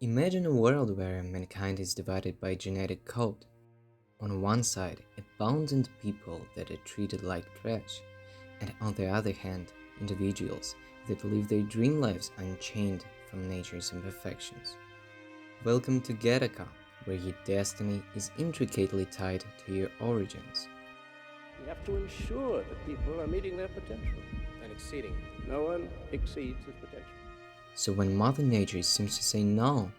Imagine a world where mankind is divided by genetic code. On one side, abundant people that are treated like trash, and on the other hand, individuals that live their dream lives unchained from nature's imperfections. Welcome to Gattaca, where your destiny is intricately tied to your origins. We have to ensure that people are meeting their potential and exceeding. No one exceeds his potential. So when Mother Nature seems to say no,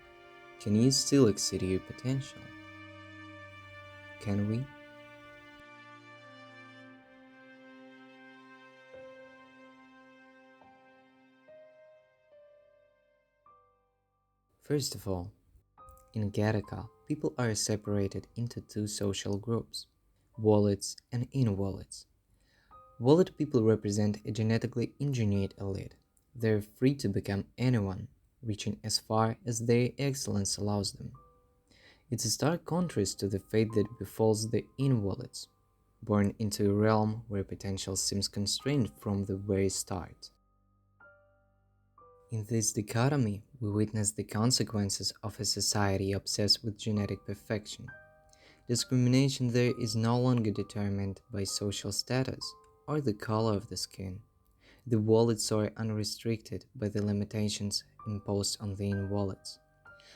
can you still exceed your potential? Can we? First of all, in Gattaca, people are separated into two social groups, wallets and in-wallets. Wallet people represent a genetically engineered elite. They are free to become anyone, reaching as far as their excellence allows them. It's a stark contrast to the fate that befalls the in-wallets, born into a realm where potential seems constrained from the very start. In this dichotomy, we witness the consequences of a society obsessed with genetic perfection. Discrimination there is no longer determined by social status or the color of the skin. The wallets are unrestricted by the limitations imposed on the in-wallets,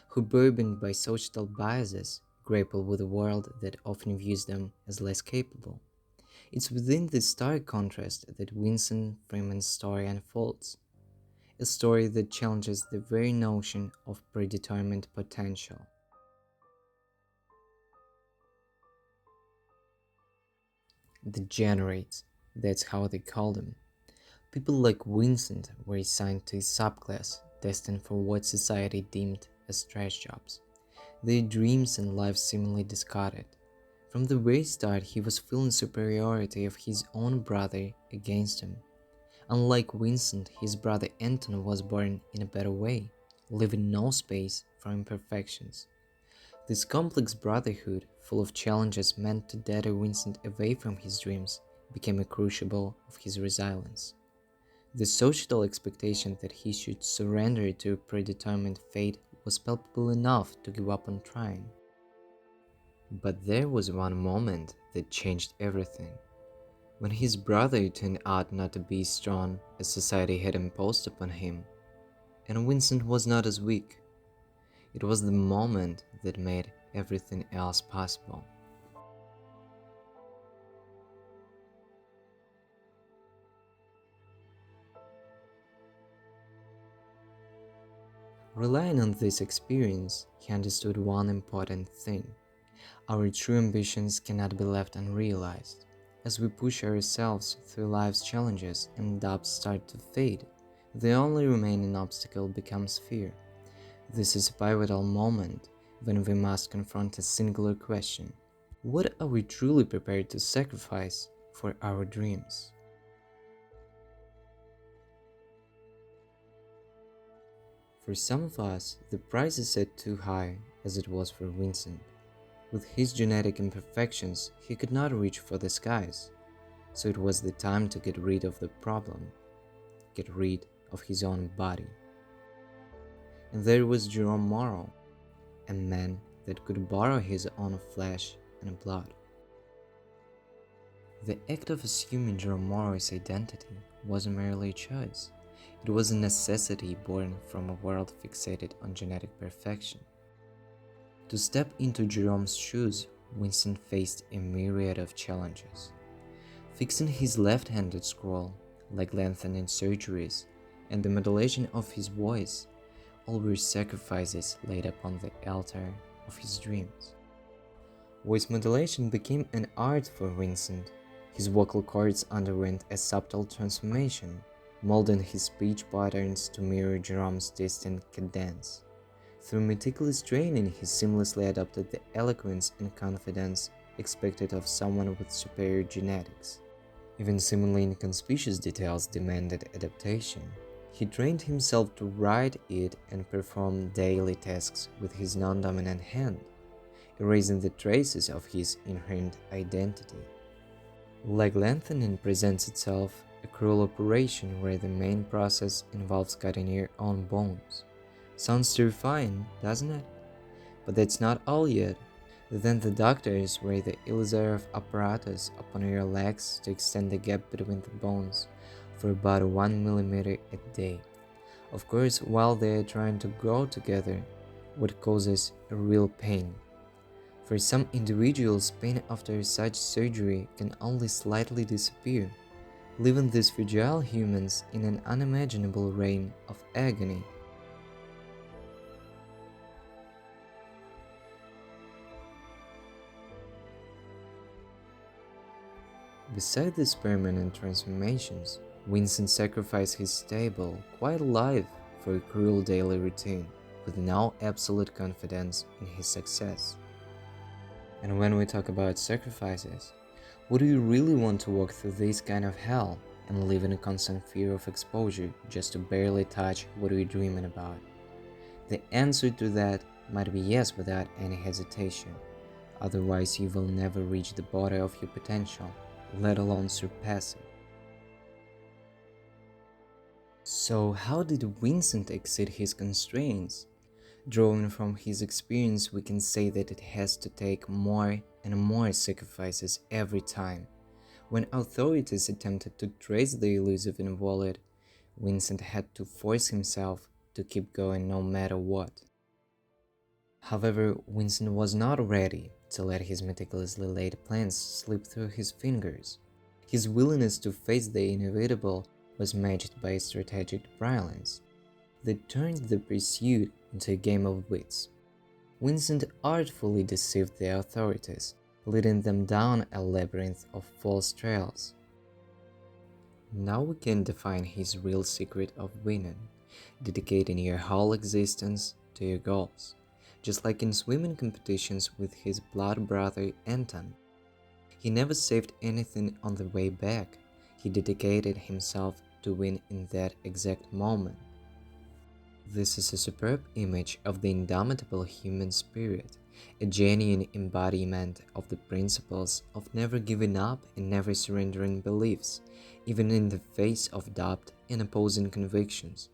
who, burdened by societal biases, grapple with a world that often views them as less capable. It's within this stark contrast that Winston Freeman's story unfolds, a story that challenges the very notion of predetermined potential. Degenerates, that's how they call them. People like Vincent were assigned to a subclass destined for what society deemed as trash jobs, their dreams and lives seemingly discarded. From the very start, he was feeling superiority of his own brother against him. Unlike Vincent, his brother Anton was born in a better way, leaving no space for imperfections. This complex brotherhood, full of challenges meant to deter Vincent away from his dreams, became a crucible of his resilience. The societal expectation that he should surrender to a predetermined fate was palpable enough to give up on trying. But there was one moment that changed everything. When his brother turned out not to be as strong as society had imposed upon him, and Vincent was not as weak. It was the moment that made everything else possible. Relying on this experience, he understood one important thing. Our true ambitions cannot be left unrealized. As we push ourselves through life's challenges and doubts start to fade, the only remaining obstacle becomes fear. This is a pivotal moment when we must confront a singular question. What are we truly prepared to sacrifice for our dreams? For some of us, the price is set too high, as it was for Vincent. With his genetic imperfections, he could not reach for the skies, so it was the time to get rid of the problem, get rid of his own body. And there was Jerome Morrow, a man that could borrow his own flesh and blood. The act of assuming Jerome Morrow's identity wasn't merely a choice, it was a necessity born from a world fixated on genetic perfection. To step into Jerome's shoes, Winston faced a myriad of challenges. Fixing his left-handed scroll, leg lengthening surgeries, and the modulation of his voice all were sacrifices laid upon the altar of his dreams. Voice modulation became an art for Vincent. His vocal cords underwent a subtle transformation, molding his speech patterns to mirror Jerome's distinct cadence. Through meticulous training, he seamlessly adopted the eloquence and confidence expected of someone with superior genetics. Even seemingly inconspicuous details demanded adaptation. He trained himself to write it and perform daily tasks with his non-dominant hand, erasing the traces of his inherent identity. Leg lengthening presents itself a cruel operation where the main process involves cutting your own bones, Sounds terrifying, doesn't it? But that's not all yet. Then the doctors wear the Ilizarov apparatus upon your legs to extend the gap between the bones for about 1 millimeter a day. Of course, while they are trying to grow together, what causes a real pain. For some individuals, pain after such surgery can only slightly disappear, leaving these fragile humans in an unimaginable reign of agony. Beside these permanent transformations, Vincent sacrificed his stable, quiet life for a cruel daily routine, with no absolute confidence in his success. And when we talk about sacrifices, would you really want to walk through this kind of hell and live in a constant fear of exposure just to barely touch what you're dreaming about? The answer to that might be yes without any hesitation. Otherwise, you will never reach the border of your potential, let alone surpass it. So, how did Vincent exceed his constraints? Drawing from his experience, we can say that it has to take more and more sacrifices every time. When authorities attempted to trace the elusive invalid, Vincent had to force himself to keep going no matter what. However, Vincent was not ready to let his meticulously laid plans slip through his fingers. His willingness to face the inevitable was matched by a strategic brilliance that turned the pursuit into a game of wits. Vincent artfully deceived the authorities, leading them down a labyrinth of false trails. Now we can define his real secret of winning, dedicating your whole existence to your goals, just like in swimming competitions with his blood brother Anton. He never saved anything on the way back, he dedicated himself to win in that exact moment. This is a superb image of the indomitable human spirit, a genuine embodiment of the principles of never giving up and never surrendering beliefs, even in the face of doubt and opposing convictions.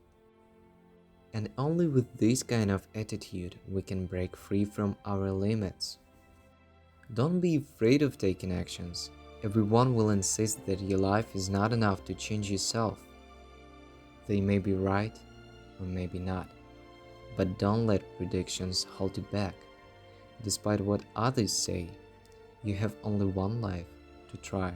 And only with this kind of attitude we can break free from our limits. Don't be afraid of taking actions. Everyone will insist that your life is not enough to change yourself. They may be right, or maybe not, but don't let predictions hold you back. Despite what others say, you have only one life to try.